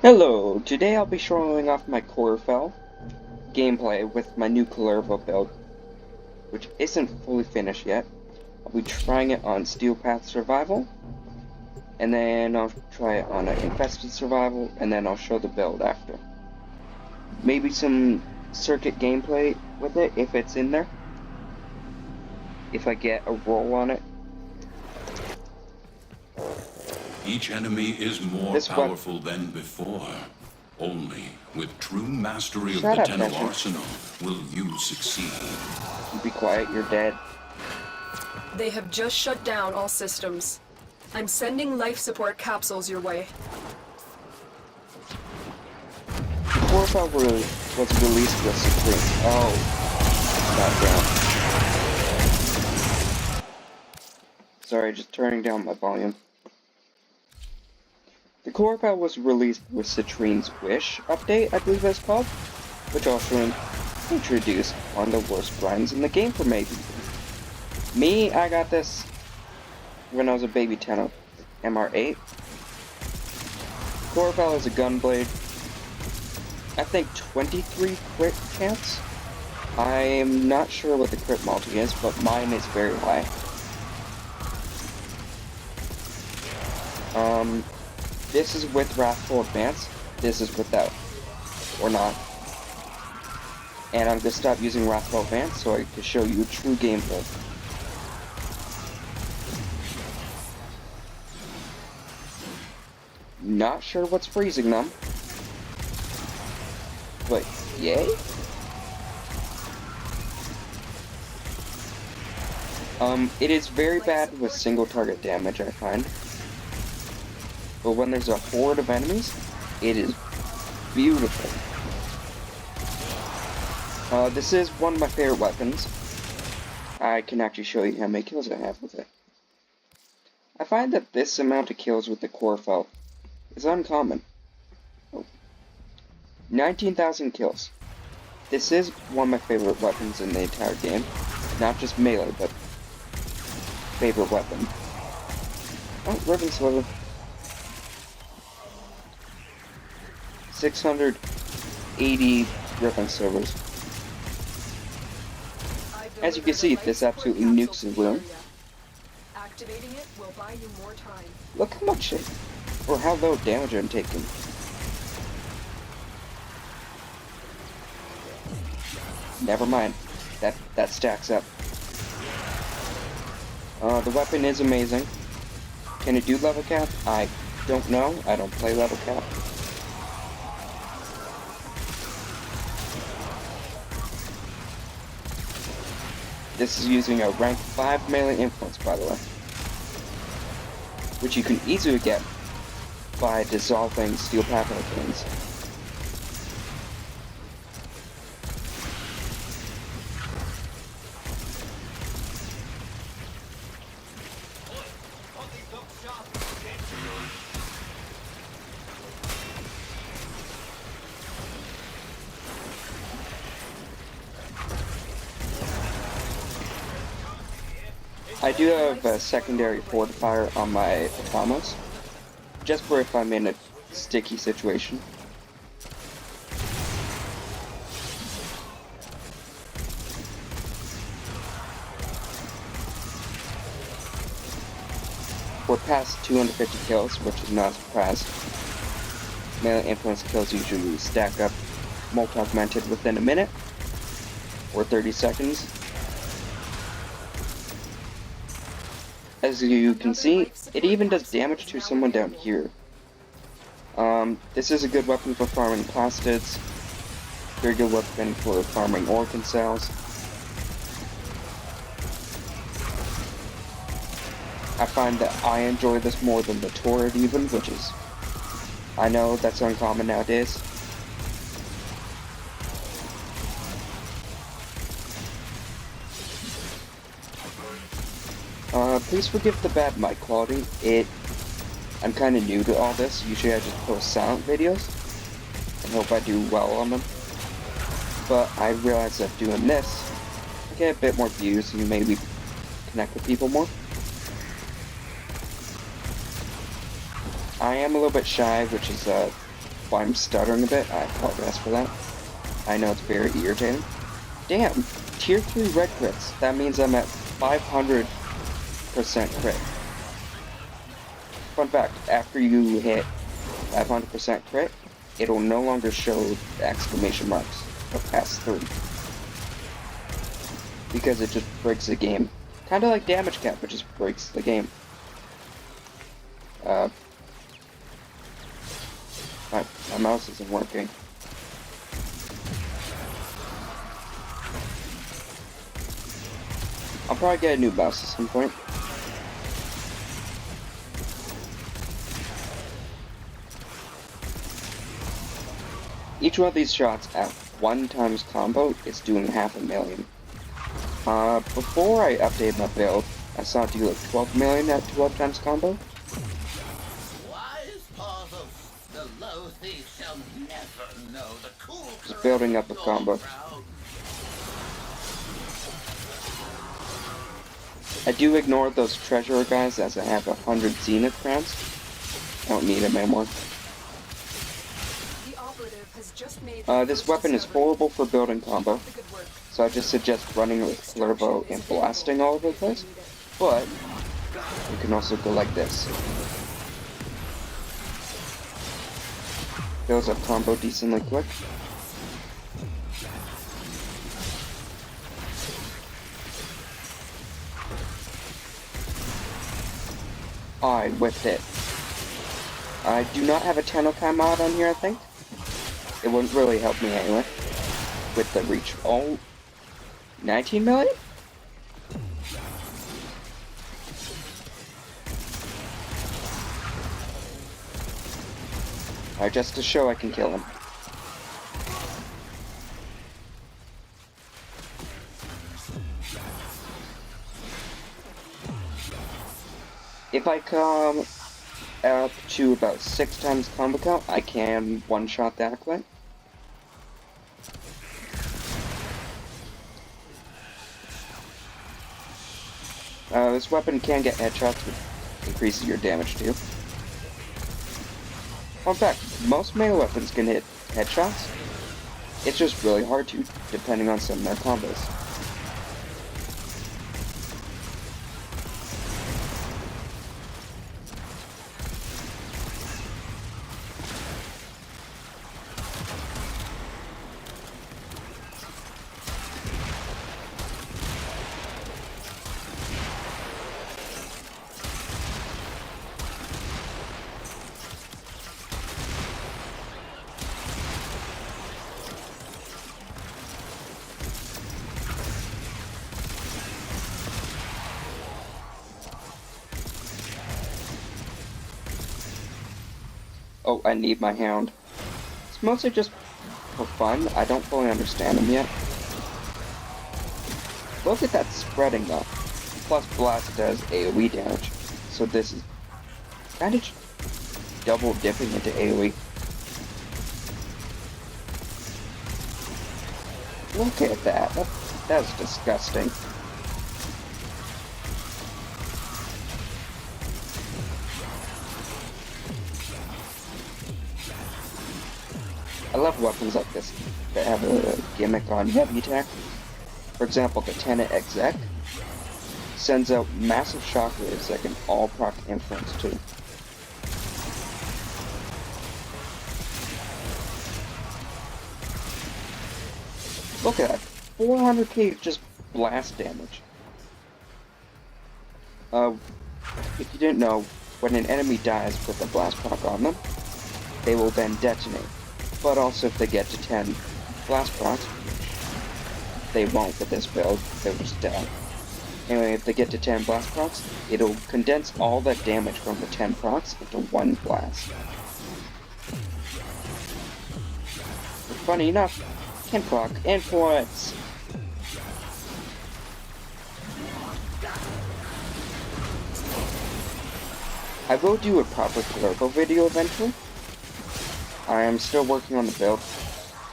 Hello, today I'll be showing off my Corufell gameplay with my new Corufell build, which isn't fully finished yet. I'll be trying it on Steel Path Survival, and then I'll try it on an Infested Survival, and then I'll show the build after. Maybe some circuit gameplay with it, if it's in there. If I get a roll on it. Each enemy is more powerful than before. Only with true mastery of the Tenno arsenal will you succeed. You be quiet, you're dead. They have just shut down all systems. I'm sending life support capsules your way. The Corufell was released with Citrine. Oh, not down. Sorry, just turning down my volume. The Corufell was released with Citrine's Wish update, I believe it's called, which also introduced one of the worst grinds in the game for maybe. Me, I got this when I was a baby Tenno, MR8. Corufell is a gunblade. I think 23 crit chance. I'm not sure what the crit multi is, but mine is very high. This is with Wrathful Advance, this is without, or not. And I'm going to stop using Wrathful Advance so I can show you true gameplay. Not sure what's freezing them, but yay? It is very bad with single target damage, I find. But when there's a horde of enemies, it is beautiful. This is one of my favorite weapons. I can actually show you how many kills I have with it. I find that this amount of kills with the Corufell is uncommon. Oh. 19,000 kills. This is one of my favorite weapons in the entire game. Not just melee, but favorite weapon. Oh, Ribbon Sliver. 680 Ribbon Slivers. As you can see, this absolutely nukes the room. Activating it will buy you more time. Look how much or how low damage I'm taking. Never mind. That stacks up. The weapon is amazing. Can it do level cap? I don't know. I don't play level cap. This is using a rank 5 melee influence, by the way, which you can easily get by dissolving Steel Path Hurricanes. I do have a secondary fortifier on my Atomas, just for if I'm in a sticky situation. We're past 250 kills, which is not a surprise. Melee influence kills usually stack up multi-augmented within a minute, or 30 seconds. As you can see, it even does damage to someone down here. This is a good weapon for farming plastids. Very good weapon for farming organ cells. I find that I enjoy this more than the turret even, which is... I know that's uncommon nowadays. Please forgive the bad mic quality. I'm kind of new to all this. Usually I just post silent videos and hope I do well on them. But I realize that doing this, I get a bit more views and maybe connect with people more. I am a little bit shy, which is why I'm stuttering a bit. I apologize for that. I know it's very irritating. Damn, tier 3 red crits. That means I'm at 500% crit. Fun fact, after you hit 500% crit, it'll no longer show exclamation marks or past 3. Because it just breaks the game. Kinda like damage cap, but just breaks the game. My mouse isn't working. I'll probably get a new mouse at some point. Each one of these shots at 1 times combo is doing 500,000. Before I updated my build, I saw it do like 12 million at 12 times combo. Just building up a combo. I do ignore those treasurer guys as I have 100 zenith crowns. I don't need them anymore. This weapon is horrible for building combo, so I just suggest running with Clervo and blasting all over the place, but you can also go like this. Builds up combo decently quick. I whipped it. I do not have a Tennokai mod on here, I think. It wouldn't really help me anyway. With the reach. Oh, 19 million? Alright, just to show I can kill him. If I come up to about 6 times combo count, I can one-shot the Acolyte. This weapon can get headshots, which increases your damage too. Fun fact, most melee weapons can hit headshots. It's just really hard to, depending on some of their combos. Oh, I need my hound. It's mostly just for fun. I don't fully understand him yet. Look at that spreading though. Plus blast does AoE damage. So this is kind of double dipping into AoE. Look at that. That's disgusting. I love weapons like this that have a gimmick on heavy attack. For example, the Tenet Exec sends out massive shockwaves that can all proc influence too. Look at that, 400k just blast damage. If you didn't know, when an enemy dies with a blast proc on them, they will then detonate. But also if they get to 10 blast procs, they won't with this build, they'll just die. Anyway, if they get to 10 blast procs, it'll condense all that damage from the 10 procs into one blast. But funny enough, can proc influence. I will do a proper Clervo video eventually. I am still working on the build.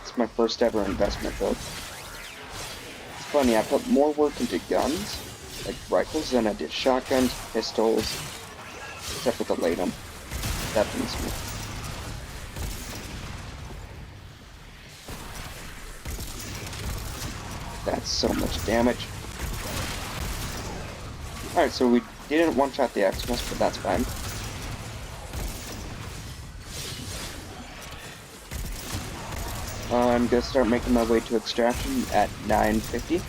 It's my first ever investment build. It's funny, I put more work into guns, like rifles, than I did shotguns, pistols, except for the Latum. That beats me. That's so much damage. Alright, so we didn't one-shot the Xmas, but that's fine. I'm gonna start making my way to extraction at 950.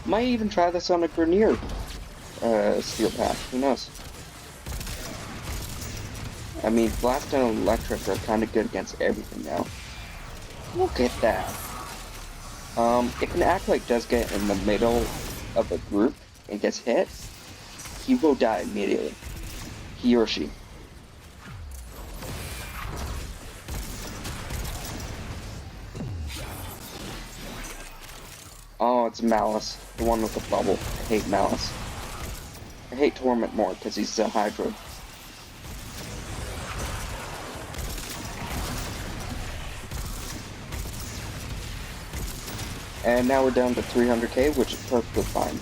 Might even try this on a Grenier steel path, who knows? I mean, Blast and Electric are kind of good against everything now. Look at that. If an Acolyte does get in the middle of a group and gets hit, he will die immediately. He or she. Oh, it's Malice, the one with the bubble. I hate Malice. I hate Torment more because he's a Hydra. And now we're down to 300k, which is perfectly fine.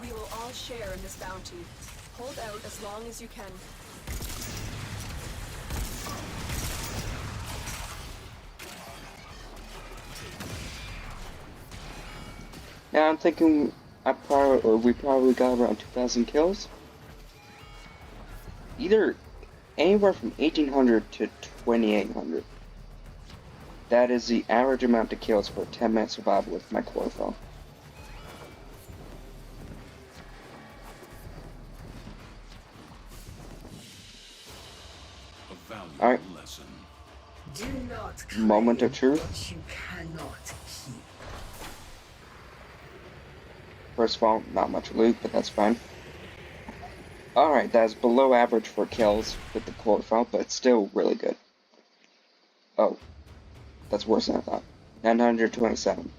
We will all share in this bounty. Hold out as long as you can. Now I'm thinking we probably got around 2,000 kills. Either anywhere from 1,800 to 2,800. That is the average amount of kills for a 10-minute survival with my Corufell. Alright. Moment of truth. You cannot keep. First of all, not much loot, but that's fine. Alright, that's below average for kills with the Corufell, but it's still really good. Oh, that's worse than I thought. 927.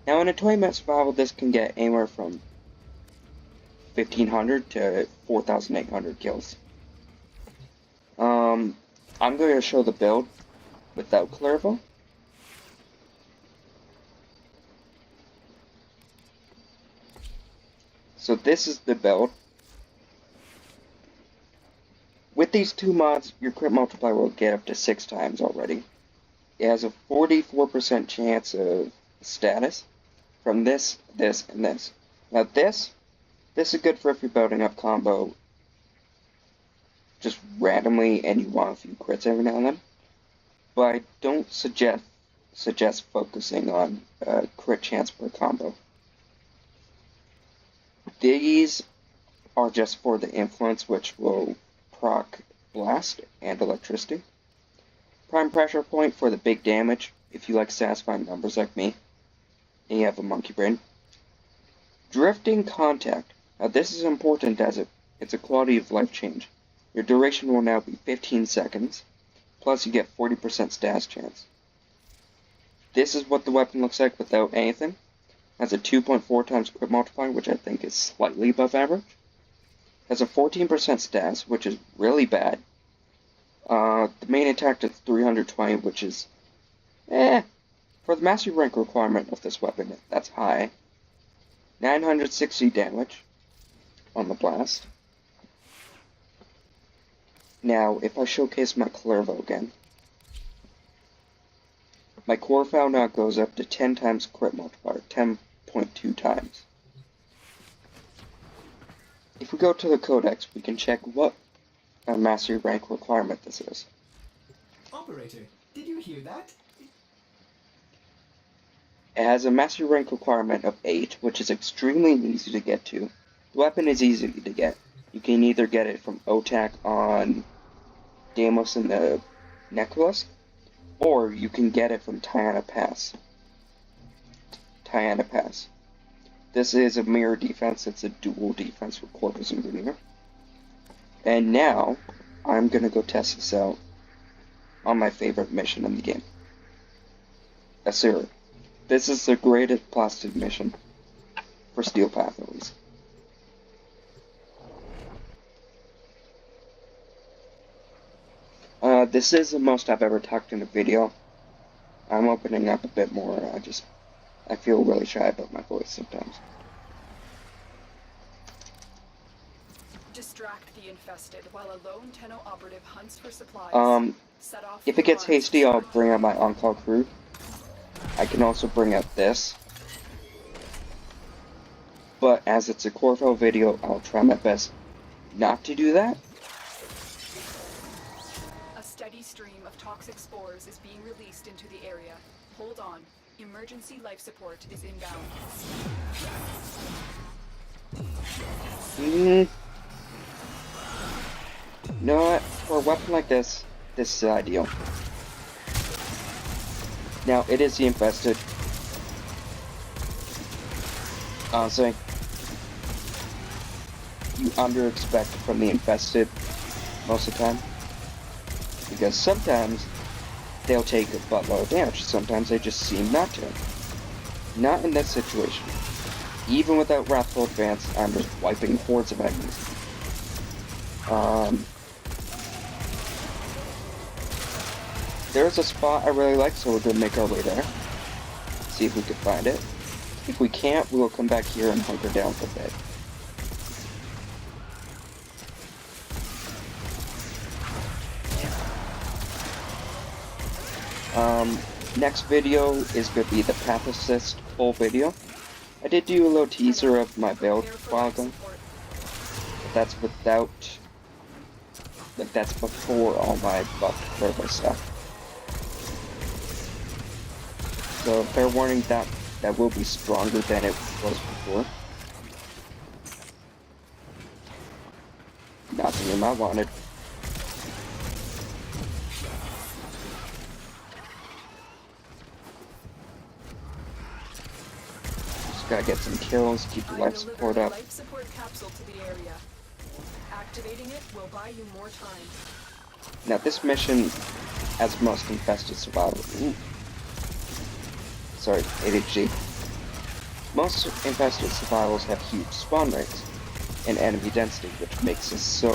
Now in a 20-minute survival, this can get anywhere from 1,500 to 4,800 kills. I'm going to show the build without Corufell. So this is the build. With these two mods, your crit multiplier will get up to 6 times already. It has a 44% chance of status from this, this, and this. Now this is good for if you're building up combo just randomly and you want a few crits every now and then. But I don't suggest focusing on crit chance per combo. These are just for the influence, which will proc blast and electricity. Prime pressure point for the big damage, if you like satisfying numbers like me, and you have a monkey brain. Drifting contact. Now this is important as it's a quality of life change. Your duration will now be 15 seconds, plus you get 40% status chance. This is what the weapon looks like without anything. Has a 2.4 times crit multiplier, which I think is slightly above average. Has a 14% status, which is really bad. The main attack is 320, which is, for the mastery rank requirement of this weapon, that's high. 960 damage on the blast. Now, if I showcase my Corufell again, my Corufell now goes up to 10 times crit multiplier, 10.2 times. If we go to the codex, we can check what mastery rank requirement this is. Operator, did you hear that? It has a mastery rank requirement of 8, which is extremely easy to get to. The weapon is easy to get. You can either get it from Otak on Deimos and the Necrolis, or you can get it from Tiana Pass. This is a mirror defense. It's a dual defense with Corpus and Grenier. And now, I'm gonna go test this out on my favorite mission in the game. Asura. This is the greatest plastic mission. For Steel Path, at least. This is the most I've ever talked in a video. I'm opening up a bit more. I feel really shy about my voice sometimes. Distract the infested while a lone Tenno operative hunts for supplies. If it gets hasty, I'll bring out my on-call crew. I can also bring out this. But as it's a Corufell video, I'll try my best not to do that. A steady stream of toxic spores is being released into the area. Hold on. Emergency life support is inbound. You know what? For a weapon like this is ideal. Now, it is the infested. Honestly, you under-expect from the infested most of the time. Because sometimes they'll take a buttload of damage. Sometimes they just seem not to. Not in this situation. Even without Wrathful Advance, I'm just wiping hordes of enemies. There's a spot I really like, so we're gonna make our way there. See if we can find it. If we can't, we'll come back here and hunker down for a bit. Next video is going to be the Path Assist full video. I did do a little teaser of my build a while ago. But that's without... Like, that's before all my buffed turbo stuff. So, fair warning, that will be stronger than it was before. Not the name I wanted. Gotta get some kills, keep the life support up. Life support capsule to the area. Activating it will buy you more time. Now this mission has most infested survival. Sorry, ADHD. Most infested survivals have huge spawn rates and enemy density, which makes it so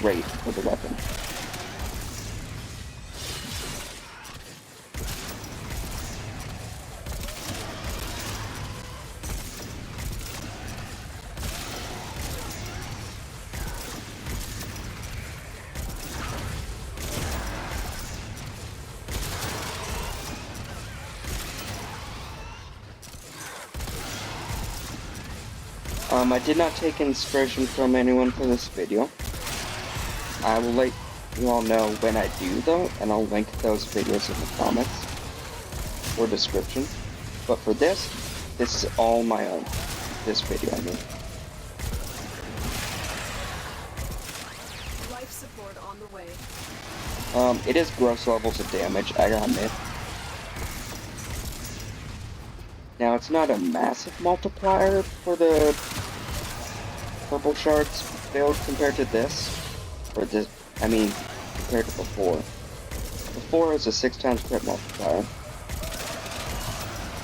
great for the weapon. I did not take inspiration from anyone for this video. I will let you all know when I do though, and I'll link those videos in the comments or description. But for this is all my own. This video, I mean. Life support on the way. It is gross levels of damage, I gotta admit. Now, it's not a massive multiplier for the purple shards build compared to this. Or this, I mean, compared to before. Before it was a 6 times crit multiplier.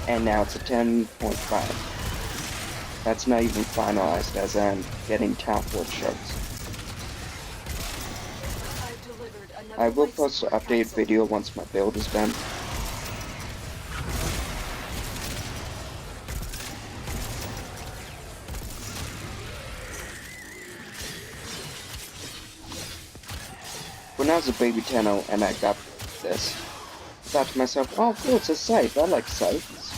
And now it's a 10.5. That's not even finalized as I'm getting Town Fort shards. I will post an updated video once my build is done. When I was a baby Tenno and I got this, I thought to myself, oh cool, it's a scythe, I like scythes.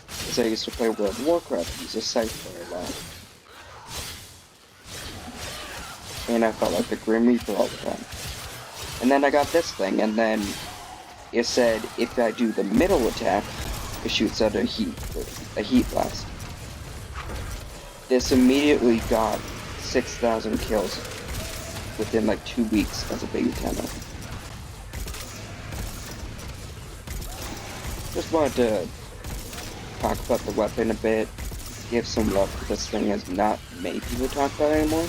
Because I used to play World of Warcraft, use a scythe for a lot. And I felt like the Grim Reaper all the time. And then I got this thing, and then it said if I do the middle attack, it shoots out a heat blast. This immediately got 6,000 kills within like 2 weeks as a baby Tenno. Just wanted to talk about the weapon a bit, give some love to this thing as not many people talk about it anymore.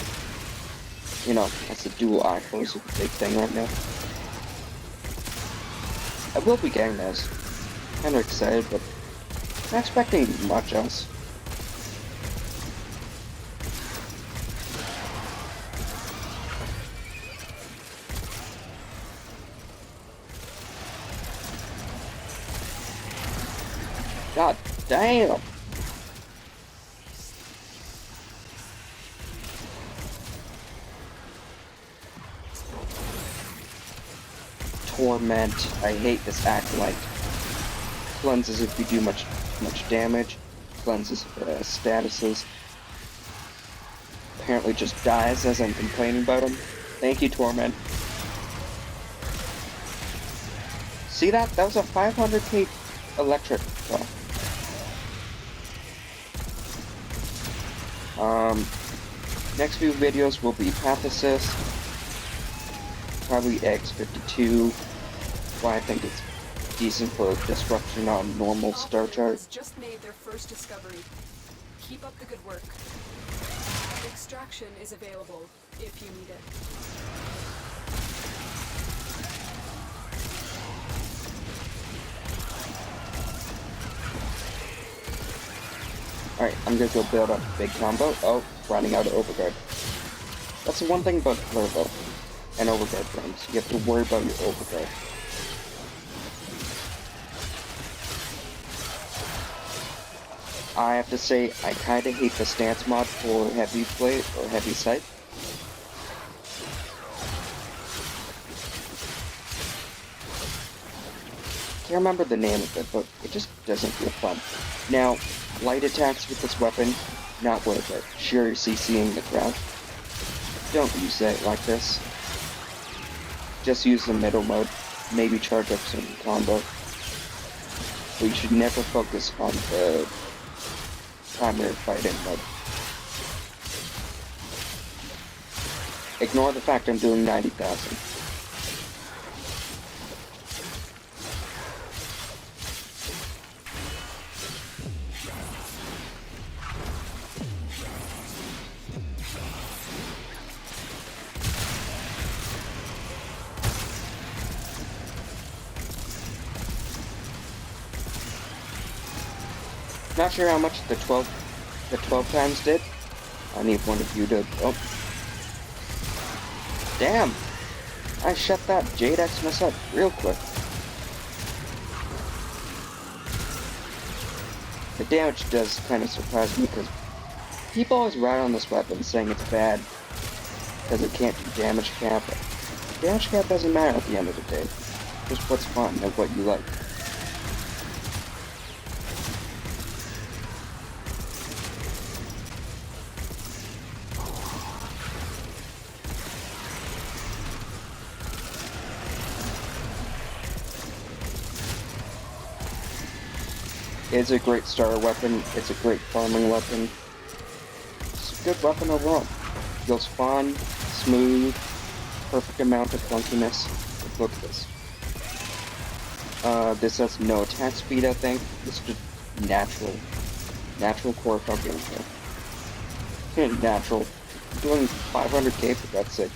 You know, that's a dual eye force is a big thing right now. I will be getting those. Kinda excited, but not expecting much else. God damn! Torment. I hate this acolyte. Cleanses if you do much damage. Cleanses statuses. Apparently just dies as I'm complaining about him. Thank you, Torment. See that? That was a 500k electric. Next few videos will be Path Assist. Probably X52. Why I think it's decent for disruption on normal star chart. Just made their first discovery. Keep up the good work. Extraction is available if you need it. Alright, I'm gonna go build up a big combo. Oh, running out of overguard. That's the one thing about Corufell and overguard frames. You have to worry about your overguard. I have to say, I kinda hate the stance mod for heavy blade or heavy scythe. Can't remember the name of it, but it just doesn't feel fun. Now, light attacks with this weapon, not worth it. Sure, you're CCing the crowd. Don't use it like this. Just use the middle mode, maybe charge up some combo. But you should never focus on the primary fighting mode. Ignore the fact I'm doing 90,000. Not sure how much the 12 times did. I need one of you to. Oh, damn! I shut that Jade Xmas up real quick. The damage does kind of surprise me because people always ride on this weapon saying it's bad because it can't do damage cap. Damage cap doesn't matter at the end of the day. Just what's fun and what you like. It's a great starter weapon, it's a great farming weapon. It's a good weapon overall. Feels fun, smooth, perfect amount of clunkiness. Look at this. This has no attack speed, I think. It's just natural Corufell gameplay. Natural. I'm doing 500k for God's sake.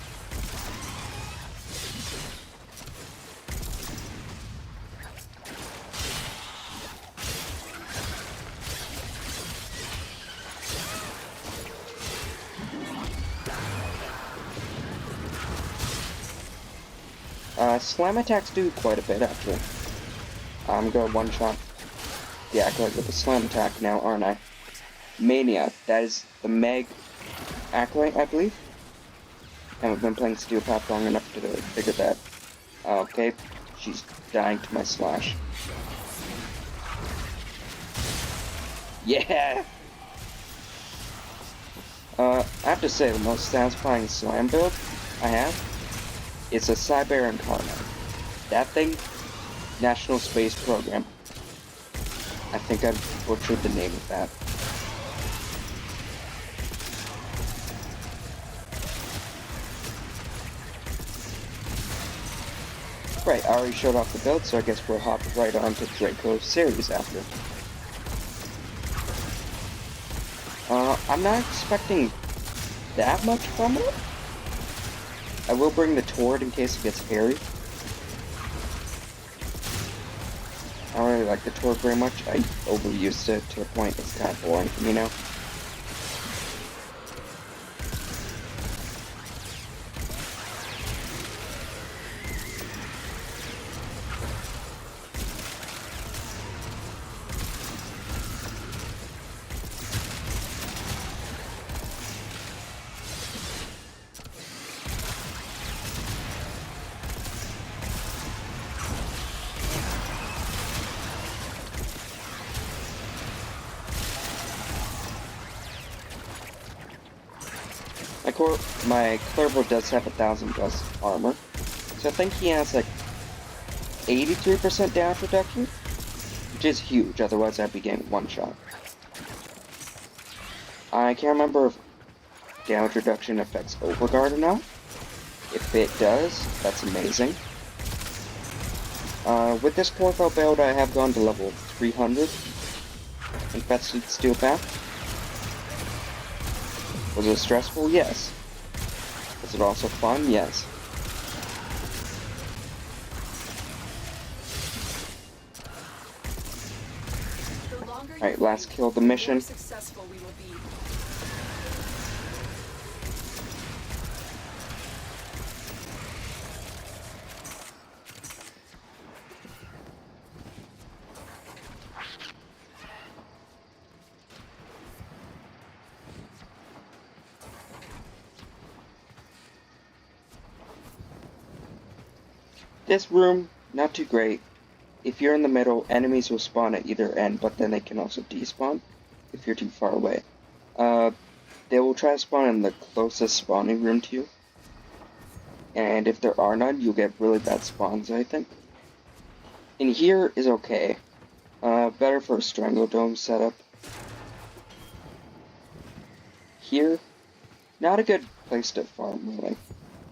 Slam attacks do quite a bit, actually. I'm gonna one-shot the acolyte with a slam attack now, aren't I? Mania, that is the Meg acolyte, I believe. And we've been playing Steel Path long enough to figure that. Okay, she's dying to my slash. Yeah! I have to say, the most satisfying slam build I have is a Cyber Incarnate. That thing, National Space Program. I think I butchered the name of that. Right, I already showed off the build, so I guess we'll hop right on to Draco's series after. I'm not expecting that much from it. I will bring the Tord in case it gets hairy. I don't really like the Tord very much. I overused it to a point it's kind of boring for me now. My Clervo does have 1,000 plus armor, so I think he has like 83% damage reduction, which is huge, otherwise I'd be getting one shot. I can't remember if damage reduction affects Overguard or not. If it does, that's amazing. With this Corufell build, I have gone to level 300 Infested Steel Path. Was it stressful? Yes. Was it also fun? Yes. Alright, last kill of the mission. Successful we will be. This room, not too great. If you're in the middle, enemies will spawn at either end, but then they can also despawn if you're too far away. They will try to spawn in the closest spawning room to you. And if there are none, you'll get really bad spawns, I think. In here is okay. Better for a Strangledome setup. Here, not a good place to farm, really.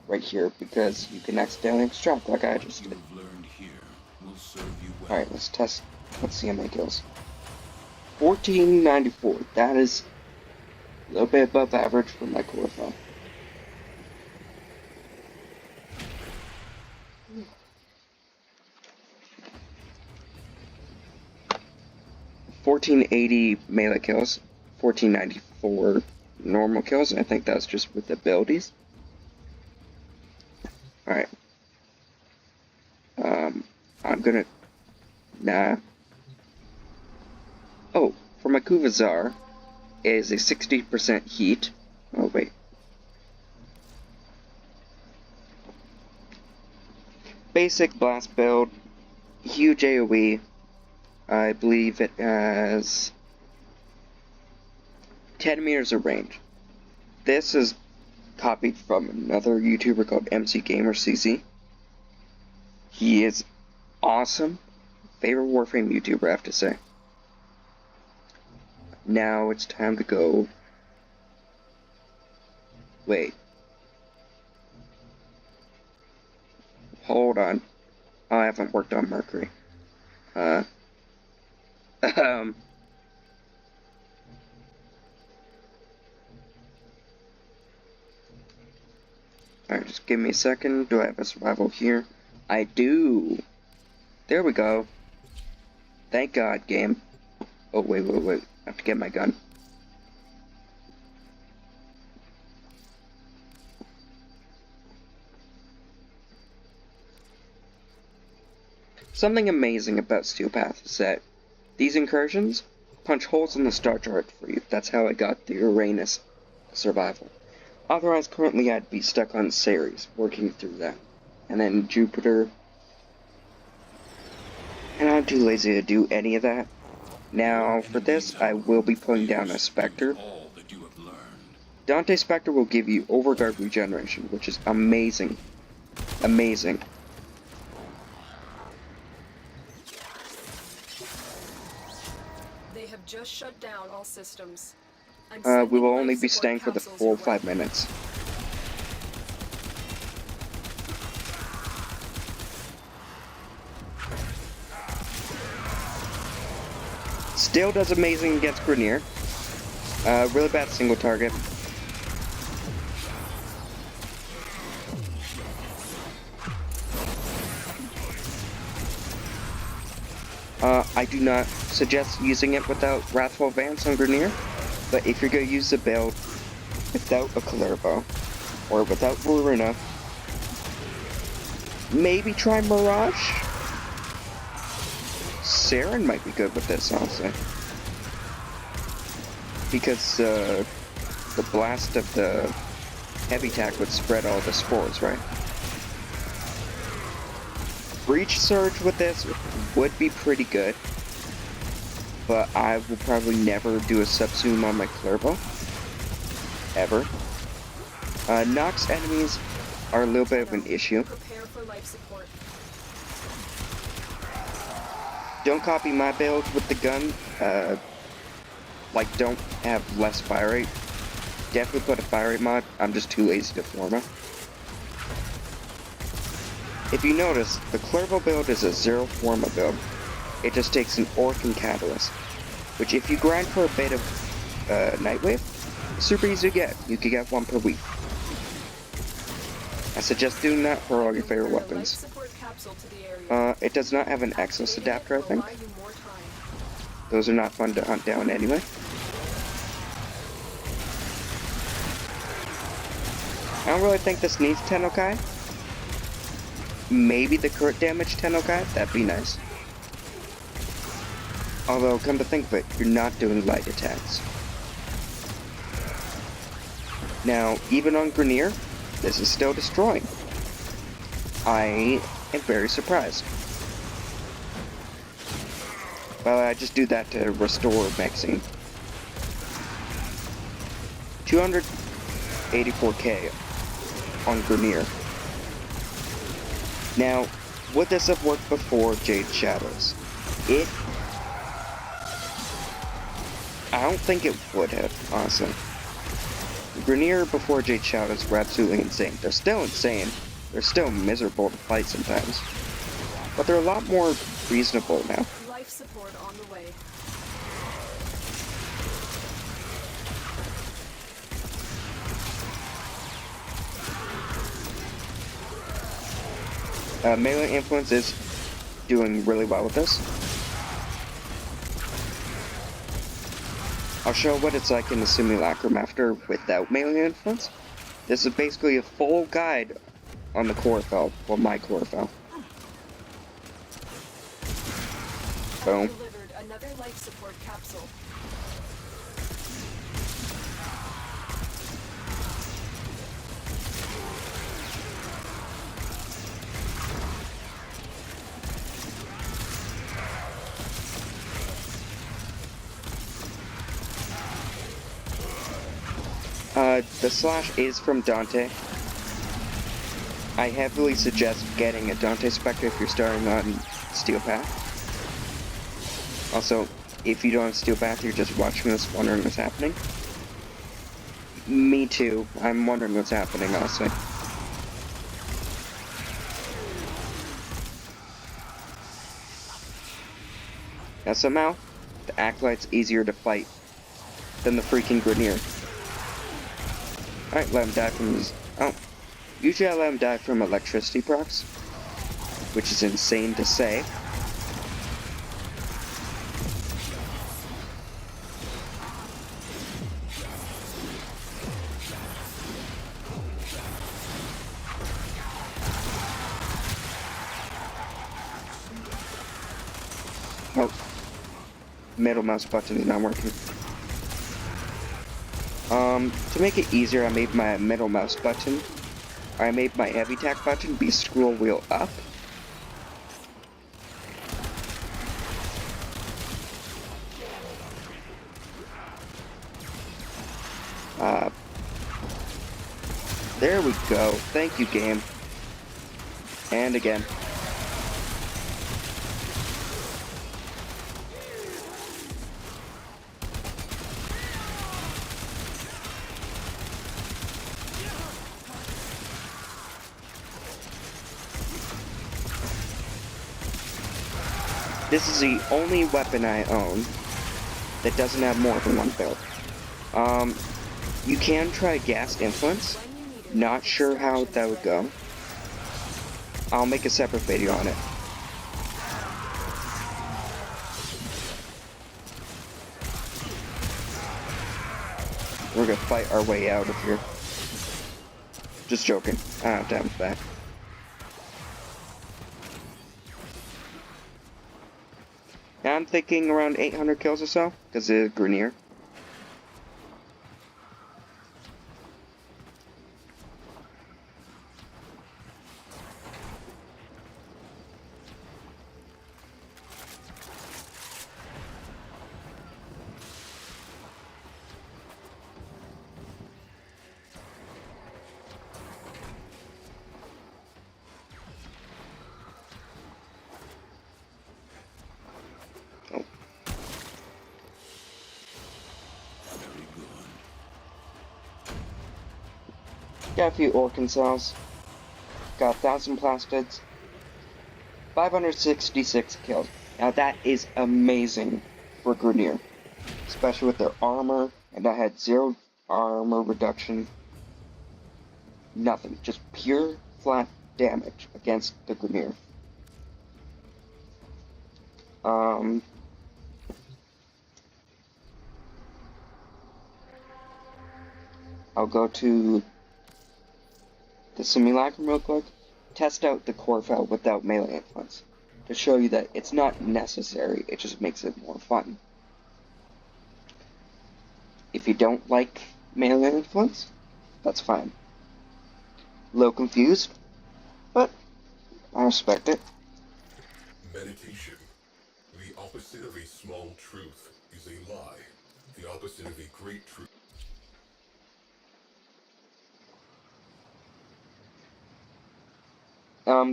Right here, because you can accidentally extract like I just did. Alright, let's test. Let's see how many kills. 1494. That is a little bit above average for my Corufell. $1480 melee kills, 1494 normal kills, and I think that's just with abilities. Alright. I'm gonna... Nah. Oh, for my Kuvazar, it is a 60% heat. Oh, wait. Basic blast build. Huge AoE. I believe it has 10 meters of range. This is copied from another YouTuber called MC Gamer CC. He is awesome. Favorite Warframe YouTuber, I have to say. Now it's time to go. Wait. Hold on. I haven't worked on Mercury. Alright, just give me a second. Do I have a survival here? I do! There we go. Thank God, game. Oh, wait. I have to get my gun. Something amazing about Steel Path is that these incursions punch holes in the star chart for you. That's how I got the Uranus survival. Otherwise, currently I'd be stuck on Ceres, working through that. And then Jupiter. And I'm too lazy to do any of that. Now, for this, I will be putting down a Spectre. Dante Spectre will give you Overguard regeneration, which is amazing. Amazing. They have just shut down all systems. We will only be staying for the full 5 minutes. Still does amazing against Grenier. Really bad single target. I do not suggest using it without Wrathful Vance on Grenier, but if you're going to use the build without a Clervo, or without Varuna, maybe try Mirage? Saren might be good with this, honestly. Because the blast of the heavy attack would spread all the spores, right? Breach Surge with this would be pretty good, but I will probably never do a subsume on my Clervo. Ever. Nox enemies are a little bit of an issue. Prepare for life support. Don't copy my build with the gun. Like, don't have less fire rate. Definitely put a fire rate mod. I'm just too lazy to form it. If you notice, the Clervo build is a zero forma build. It just takes an Orc and Catalyst, which if you grind for a bit of Nightwave, it's super easy to get. You can get one per week. I suggest doing that for all your favorite weapons. It does not have an Exos adapter, I think. Those are not fun to hunt down anyway. I don't really think this needs Tennokai. Maybe the crit damage Tennokai, that'd be nice. Although, come to think of it, you're not doing light attacks. Now, even on Grenier, this is still destroying. I am very surprised. Well, I just do that to restore maxing. 284k on Grenier. Now, would this have worked before Jade Shadows? I don't think it would have, honestly. Grenier before Jade Shadows were absolutely insane. They're still insane. They're still miserable to fight sometimes. But they're a lot more reasonable now. Life support on the way. Melee Influence is doing really well with this. I'll show what it's like in the Simulacrum after without Melee Influence. This is basically a full guide on the Corufell, well, my Corufell. Boom. Delivered another life support capsule. The slash is from Dante. I heavily suggest getting a Dante Spectre if you're starting on Steel Path. Also, if you don't have Steel Path, you're just watching this wondering what's happening. Me too. I'm wondering what's happening, honestly. Now somehow, the Acolyte's easier to fight than the freaking Grenier. Alright, let him die from his... Oh. Usually I let him die from electricity procs, which is insane to say. Oh. Middle mouse button is not working. To make it easier, I made my middle mouse button, I made my heavy attack button be scroll wheel up. There we go. Thank you, game. And again. This is the only weapon I own that doesn't have more than one build. You can try Gas Influence. Not sure how that would go. I'll make a separate video on it. We're gonna fight our way out of here. Just joking. I don't have time for that. I'm thinking around 800 kills or so, because of Grenier. Got a few Orkin cells. Got 1,000 plastids. 566 killed. Now that is amazing for Grineer. Especially with their armor. And I had 0 armor reduction. Nothing. Just pure flat damage against the Grineer. I'll go to the simulacrum real quick. Test out the Corufell without melee influence. To show you that it's not necessary, it just makes it more fun. If you don't like melee influence, that's fine. A little confused, but I respect it. Meditation. The opposite of a small truth is a lie. The opposite of a great truth.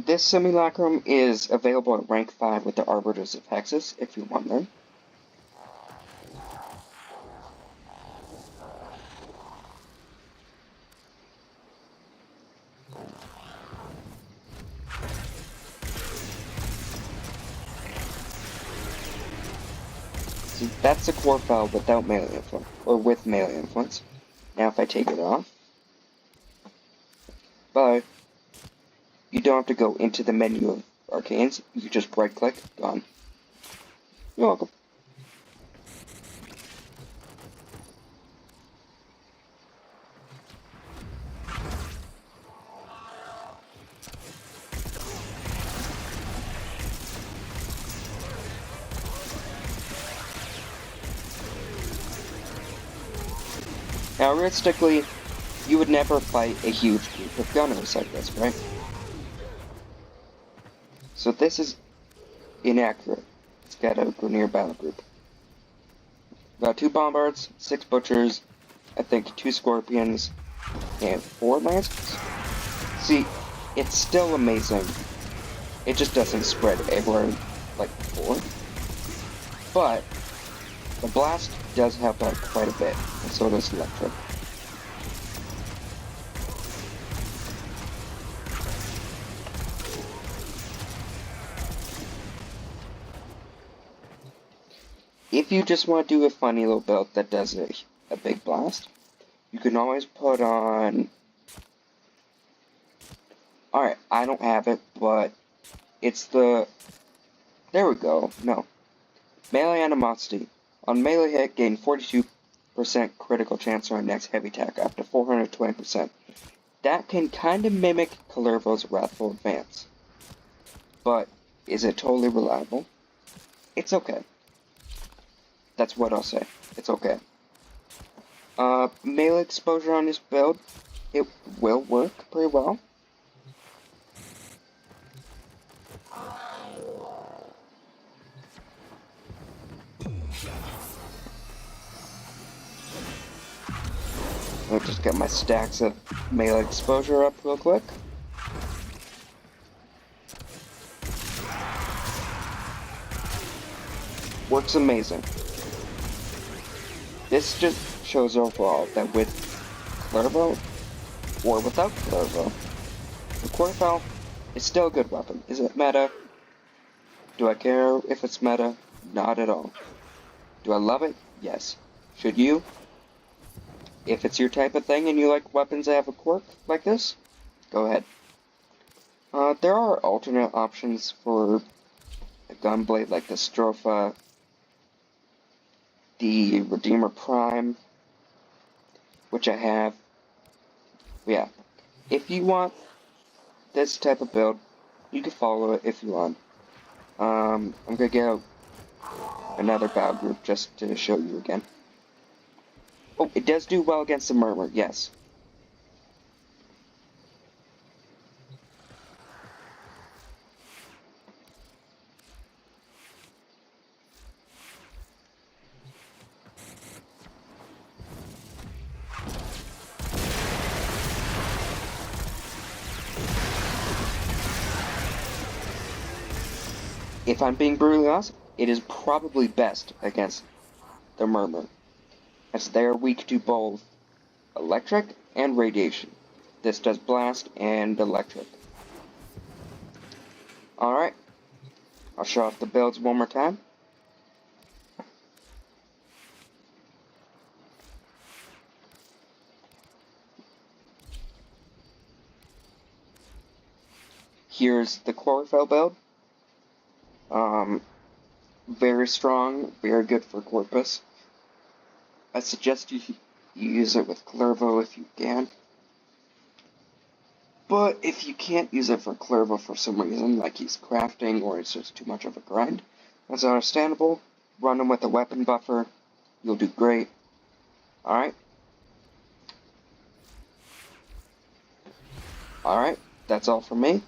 This simulacrum is available at rank 5 with the Arbiters of Hexus, if you want them. See, that's the Corufell without melee influence, or with melee influence. Now if I take it off, but you don't have to go into the menu of arcanes. You just right click, gone. You're welcome. Now realistically, you would never fight a huge group of gunners like this, right? So this is inaccurate. It's got a Grineer battle group. Got 2 bombards, 6 butchers, I think 2 scorpions, and 4 lancers. See, it's still amazing. It just doesn't spread everywhere like before. But the blast does help out quite a bit, and so does electric. If you just want to do a funny little build that does a big blast, you can always put on... Alright, I don't have it, but it's the... There we go. No. Melee Animosity. On melee hit, gain 42% critical chance on next heavy attack, up to 420%. That can kind of mimic Kullervo's Wrathful Advance. But, is it totally reliable? It's okay. That's what I'll say. It's okay. Melee exposure on this build, it will work pretty well. I'll just get my stacks of melee exposure up real quick. Works amazing. This just shows overall that with Kullervo, or without Kullervo, the Corufell is still a good weapon. Is it meta? Do I care if it's meta? Not at all. Do I love it? Yes. Should you? If it's your type of thing and you like weapons that have a quirk like this, go ahead. There are alternate options for a gunblade like the Stropha, the Redeemer Prime, which I have. Yeah, if you want this type of build, you can follow it if you want. I'm gonna get another battle group just to show you again. Oh, it does do well against the Murmur, yes. If I'm being brutally honest, it is probably best against the Murmur. as they are weak to both electric and radiation. This does blast and electric. Alright, I'll show off the builds one more time. Here's the Corufell build. Very strong, very good for Corpus. I suggest you use it with Clervo if you can. But if you can't use it for Clervo for some reason, like he's crafting or it's just too much of a grind, that's understandable. Run him with a weapon buffer. You'll do great. Alright? Alright, that's all from me.